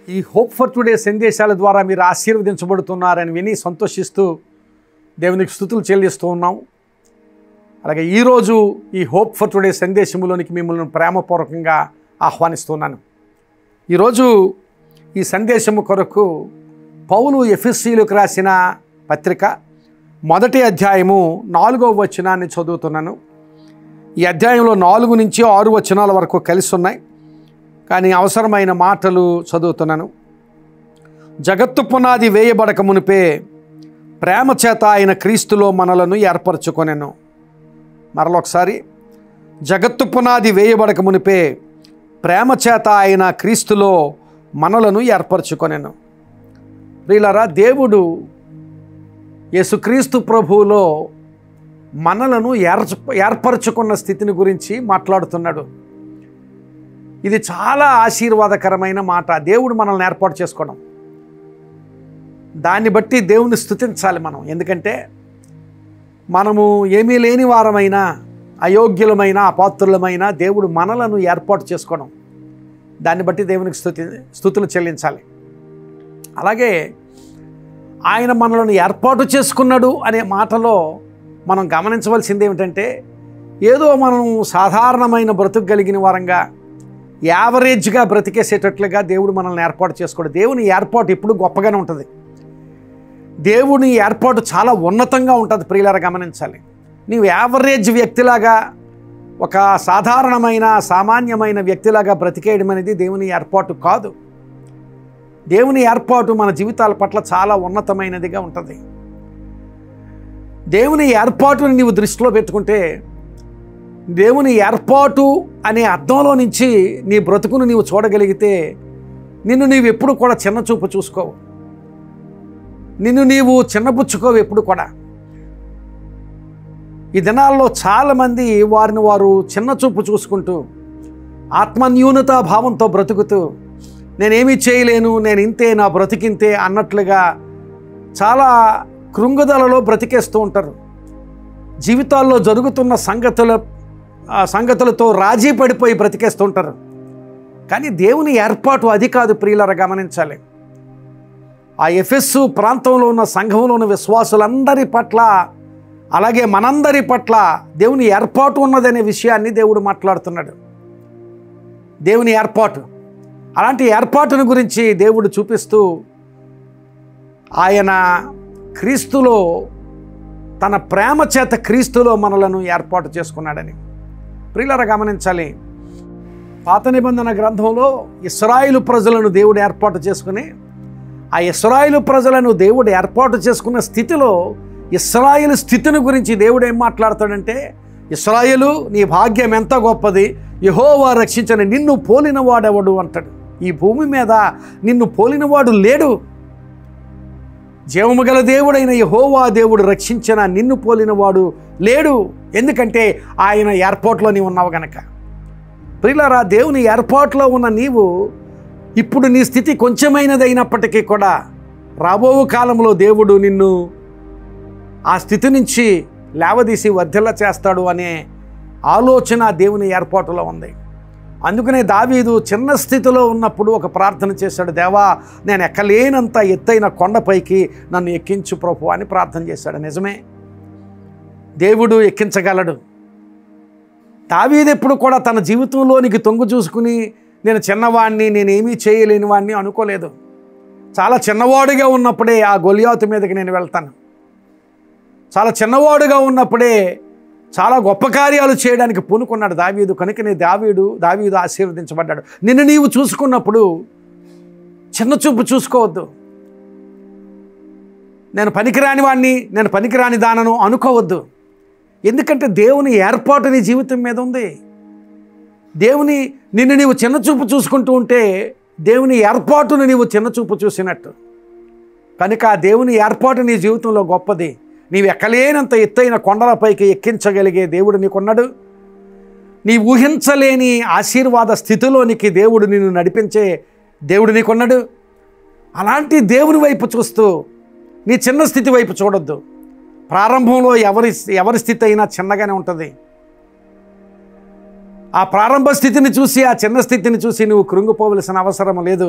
ఈ hope for today సందేశాల ద్వారా మీరు ఆశీర్వదించబడుతున్నారని విని సంతోషిస్తూ దేవునికి స్తుతులు చెల్లిస్తూ ఉన్నాం. అలాగే ఈరోజు ఈ హోప్ ఫర్ టుడే సందేశంలోనికి మిమ్మల్ని ప్రేమపూర్వకంగా ఆహ్వానిస్తున్నాను. ఈరోజు ఈ సందేశము కొరకు పౌలు ఎఫెసీయులకు రాసిన పత్రిక 1వ అధ్యాయము 4వ వచనాన్ని చదువుతున్నాను. ఈ అధ్యాయంలో 4 నుంచి 6 వచనాల వరకు కలిసి ఉన్నాయి, కానీ అవసరమైన మాటలు చదువుతున్నాను. జగత్తు పునాది వేయబడక మునిపే ప్రేమ చేత ఆయన క్రీస్తులో మనలను ఏర్పరచుకొనెను. మరొకసారి, జగత్తు పునాది వేయబడక మునిపే ప్రేమ చేత ఆయన క్రీస్తులో మనలను ఏర్పరచుకొనెను. ప్రియులారా, దేవుడు యేసుక్రీస్తు ప్రభువులో మనలను ఏర్పరచుకున్న స్థితిని గురించి మాట్లాడుతున్నాడు. ఇది చాలా ఆశీర్వాదకరమైన మాట. దేవుడు మనల్ని ఏర్పాటు చేసుకోవడం, దాన్ని బట్టి దేవుని స్తుతించాలి మనం. ఎందుకంటే మనము ఏమీ లేని వారమైనా, అయోగ్యులమైన, అపాత్రులమైన దేవుడు మనలను ఏర్పాటు చేసుకోవడం, దాన్ని బట్టి దేవునికి స్తుతులు చెల్లించాలి. అలాగే ఆయన మనలను ఏర్పాటు చేసుకున్నాడు అనే మాటలో మనం గమనించవలసింది ఏమిటంటే, ఏదో మనం సాధారణమైన బ్రతుకు కలిగిన వారంగా, యావరేజ్గా బ్రతికేసేటట్లుగా దేవుడు మనల్ని ఏర్పాటు చేసుకోడు. దేవుని ఏర్పాటు ఎప్పుడు గొప్పగానే ఉంటుంది. దేవుని ఏర్పాటు చాలా ఉన్నతంగా ఉంటుంది. ప్రియులారా, గమనించాలి. నీవు యావరేజ్ వ్యక్తిలాగా, ఒక సాధారణమైన సామాన్యమైన వ్యక్తిలాగా బ్రతికేయడం అనేది దేవుని ఏర్పాటు కాదు. దేవుని ఏర్పాటు మన జీవితాల పట్ల చాలా ఉన్నతమైనదిగా ఉంటుంది. దేవుని ఏర్పాటుని నీవు దృష్టిలో పెట్టుకుంటే, దేవుని ఏర్పాటు అనే అర్థంలో నుంచి నీ బ్రతుకును నీవు చూడగలిగితే, నిన్ను నీవు ఎప్పుడు కూడా చిన్నచూపు చూసుకోవు, నిన్ను నీవు చిన్నపుచ్చుకోవు ఎప్పుడు కూడా. ఈ దినాల్లో చాలామంది వారిని వారు చిన్నచూపు చూసుకుంటూ, ఆత్మన్యూనతా భావంతో బ్రతుకుతూ, నేనేమీ చేయలేను, నేను ఇంతే, నా బ్రతికింతే అన్నట్లుగా చాలా కృంగుదలలో బ్రతికేస్తూ ఉంటారు. జీవితాల్లో జరుగుతున్న సంగతులతో రాజీ పడిపోయి బ్రతికేస్తూ ఉంటారు. కానీ దేవుని ఏర్పాటు అది కాదు. ప్రియులారా, గమనించాలి. ఆ ఎఫెసు ప్రాంతంలో ఉన్న సంఘంలో ఉన్న విశ్వాసులందరి పట్ల, అలాగే మనందరి పట్ల దేవుని ఏర్పాటు ఉన్నదనే విషయాన్ని దేవుడు మాట్లాడుతున్నాడు. దేవుని ఏర్పాటు, అలాంటి ఏర్పాటును గురించి దేవుడు చూపిస్తూ, ఆయన క్రీస్తులో, తన ప్రేమ చేత క్రీస్తులో మనలను ఏర్పాటు చేసుకున్నాడని. ప్రియులారా, గమనించాలి. పాత నిబంధన గ్రంథంలో ఇశ్రాయేలు ప్రజలను దేవుడు ఏర్పాటు చేసుకుని, ఆ ఇశ్రాయేలు ప్రజలను దేవుడు ఏర్పాటు చేసుకున్న స్థితిలో ఇశ్రాయేలు స్థితిని గురించి దేవుడు ఏం మాట్లాడతాడంటే, ఇశ్రాయేలు, నీ భాగ్యం ఎంత గొప్పది, యెహోవా రక్షించిన నిన్ను పోలిన వాడెవడు అంటాడు. ఈ భూమి మీద నిన్ను పోలినవాడు లేడు. జీవము గల దేవుడైన యెహోవా దేవుడు రక్షించిన నిన్ను పోలినవాడు లేడు. ఎందుకంటే ఆయన ఏర్పాటులో నీవు ఉన్నావు గనక. ప్రియులారా, దేవుని ఏర్పాటులో ఉన్న నీవు ఇప్పుడు నీ స్థితి కొంచెమైనదైనప్పటికీ కూడా రాబో కాలంలో దేవుడు నిన్ను ఆ స్థితి నుంచి లేవదీసి వర్ధిల్ల చేస్తాడు అనే ఆలోచన దేవుని ఏర్పాటులో ఉంది. అందుకనే దావీదు చిన్న స్థితిలో ఉన్నప్పుడు ఒక ప్రార్థన చేశాడు. దేవా, నేను ఎక్కలేనంత ఎత్తైన కొండపైకి నన్ను ఎక్కించు ప్రభు అని ప్రార్థన చేశాడు. నిజమే, దేవుడు ఎక్కించగలడు. దావీదు ఎప్పుడు కూడా తన జీవితంలోనికి తొంగు చూసుకుని, నేను చిన్నవాడిని, నేనేమీ చేయలేని వాడిని అనుకోలేదు. చాలా చిన్నవాడుగా ఉన్నప్పుడే ఆ గొలియాతు మీదకి నేను వెళ్తాను, చాలా చిన్నవాడుగా ఉన్నప్పుడే చాలా గొప్ప కార్యాలు చేయడానికి పూనుకున్నాడు దావీదు. కనుకనే దావీదు ఆశీర్వదించబడ్డాడు. నిన్ను నీవు చూసుకున్నప్పుడు చిన్న చూపు చూసుకోవద్దు. నేను పనికిరాని వాడిని, నేను పనికిరాని దానను అనుకోవద్దు. ఎందుకంటే దేవుని ఏర్పాటు నీ జీవితం మీద ఉంది. నిన్ను నీవు చిన్న చూపు చూసుకుంటూ ఉంటే దేవుని ఏర్పాటును నీవు చిన్న చూపు చూసినట్టు. కనుక ఆ దేవుని ఏర్పాటు నీ జీవితంలో గొప్పది. నీవు ఎక్కలేనంత ఎత్తైన కొండలపైకి ఎక్కించగలిగే దేవుడు నీకున్నాడు. నీ ఊహించలేని ఆశీర్వాద స్థితిలోనికి దేవుడు నిన్ను నడిపించే దేవుడు నీకున్నాడు. అలాంటి దేవుని వైపు చూస్తూ నీ చిన్న స్థితి వైపు చూడొద్దు. ప్రారంభంలో ఎవరి స్థితి అయినా చిన్నగానే ఉంటుంది. ఆ ప్రారంభ స్థితిని చూసి, ఆ చిన్న స్థితిని చూసి నువ్వు కృంగిపోవలసిన అవసరం లేదు.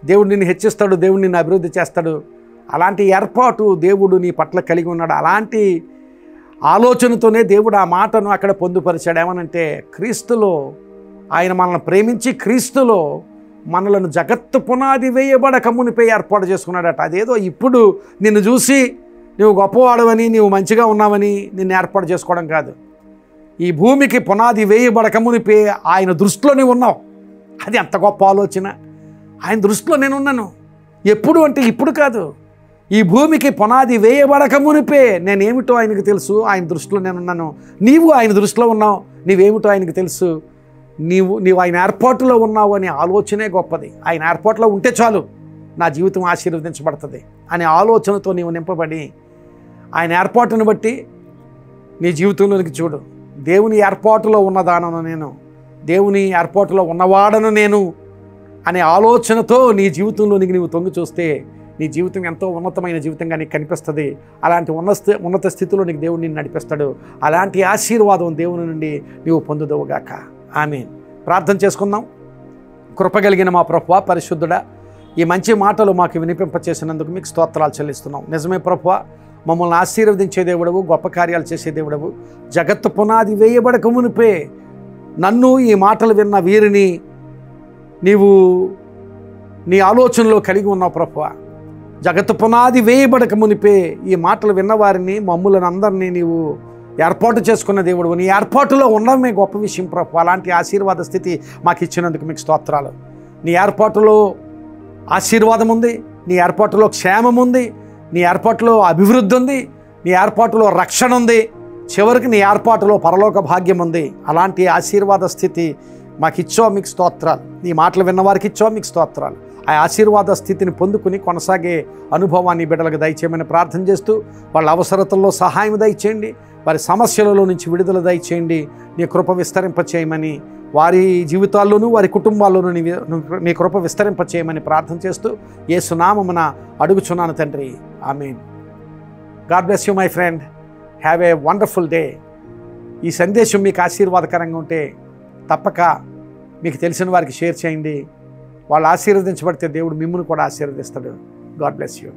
దేవుడు నిన్ను హెచ్చిస్తాడు, దేవుడు నిన్ను అభివృద్ధి చేస్తాడు. అలాంటి ఏర్పాటు దేవుడు నీ పట్ల కలిగి ఉన్నాడు. అలాంటి ఆలోచనతోనే దేవుడు ఆ మాటను అక్కడ పొందుపరిచాడు. ఏమనంటే క్రీస్తులో ఆయన మనల్ని ప్రేమించి క్రీస్తులో మనలను జగత్తు పునాది వేయబడక మునిపే ఏర్పాటు చేసుకున్నాడట. అదేదో ఇప్పుడు నిన్ను చూసి నువ్వు గొప్పవాడవని, నువ్వు మంచిగా ఉన్నావని నిన్ను ఏర్పాటు చేసుకోవడం కాదు. ఈ భూమికి పునాది వేయబడక మునిపే ఆయన దృష్టిలో నీవు ఉన్నావు. అది అంత గొప్ప ఆలోచన. ఆయన దృష్టిలో నేను ఉన్నాను. ఎప్పుడు అంటే ఇప్పుడు కాదు. ఈ భూమికి పునాది వేయబడక మునిపే నేనేమిటో ఆయనకు తెలుసు. ఆయన దృష్టిలో నేనున్నాను. నీవు ఆయన దృష్టిలో ఉన్నావు. నీవేమిటో ఆయనకు తెలుసు. నీవు ఆయన ఏర్పాటులో ఉన్నావు అనే ఆలోచనే గొప్పది. ఆయన ఏర్పాటులో ఉంటే చాలు, నా జీవితం ఆశీర్వదించబడుతుంది అనే ఆలోచనతో నీవు నింపబడి ఆయన ఏర్పాటును బట్టి నీ జీవితంలోనికి చూడు. దేవుని ఏర్పాటులో ఉన్నదానను నేను, దేవుని ఏర్పాటులో ఉన్నవాడను నేను అనే ఆలోచనతో నీ జీవితంలోనికి నీవు తొంగి చూస్తే నీ జీవితం ఎంతో ఉన్నతమైన జీవితంగా నీకు కనిపిస్తుంది. అలాంటి ఉన్నత స్థితిలో నీకు దేవుడు నిన్ను నడిపిస్తాడు. అలాంటి ఆశీర్వాదం దేవుని నుండి నీవు పొందుదవుగాక. ఆమేన్. ప్రార్థన చేసుకుందాం. కృపగలిగిన మా ప్రభువా, పరిశుద్ధుడా, ఈ మంచి మాటలు మాకు వినిపింపచేసినందుకు మీకు స్తోత్రాలు చెల్లిస్తున్నాం. నిజమే ప్రభువా, మమ్మల్ని ఆశీర్వదించే దేవుడవు, గొప్ప కార్యాలు చేసే దేవుడవు. జగత్తు పునాది వేయబడక మునిపే నన్ను, ఈ మాటలు విన్న వీరిని నీవు నీ ఆలోచనలో కలిగి ఉన్నావు ప్రభువా. జగత్తు పునాది వేయబడక మునిపే ఈ మాటలు విన్నవారిని, మమ్ములను అందరినీ నీవు ఏర్పాటు చేసుకున్న దేవుడు. నీ ఏర్పాటులో ఉండడమే గొప్ప విషయం ప్రభు. అలాంటి ఆశీర్వాద స్థితి మాకు ఇచ్చినందుకు మీకు స్తోత్రాలు. నీ ఏర్పాటులో ఆశీర్వాదం ఉంది, నీ ఏర్పాటులో క్షేమం ఉంది, నీ ఏర్పాటులో అభివృద్ధి ఉంది, నీ ఏర్పాటులో రక్షణ ఉంది, చివరికి నీ ఏర్పాటులో పరలోక భాగ్యం ఉంది. అలాంటి ఆశీర్వాద స్థితి మాకు ఇచ్చావు, మీకు స్తోత్రాలు. నీ మాటలు విన్నవారికి ఇచ్చావు, మీకు స్తోత్రాలు. ఆ ఆశీర్వాద స్థితిని పొందుకుని కొనసాగే అనుభవాన్ని బిడ్డలకు దయచేయమని ప్రార్థన చేస్తూ, వాళ్ళ అవసరతల్లో సహాయం దయచేయండి, వారి సమస్యలలో నుంచి విడుదల దయచేయండి, నీ కృప విస్తరింపచేయమని, వారి జీవితాల్లోనూ వారి కుటుంబాల్లోనూ నీ కృప విస్తరింపచేయమని ప్రార్థన చేస్తూ యేసు నామమున అడుగుచున్నాను తండ్రి. ఆమేన్. God bless you my friend. Have a wonderful day. ఈ సందేశం మీకు ఆశీర్వాదకరంగా ఉంటే తప్పక మీకు తెలిసిన వారికి షేర్ చేయండి. వాళ్ళు ఆశీర్వదించబడితే దేవుడు మిమ్మల్ని కూడా ఆశీర్వదిస్తాడు. God bless you.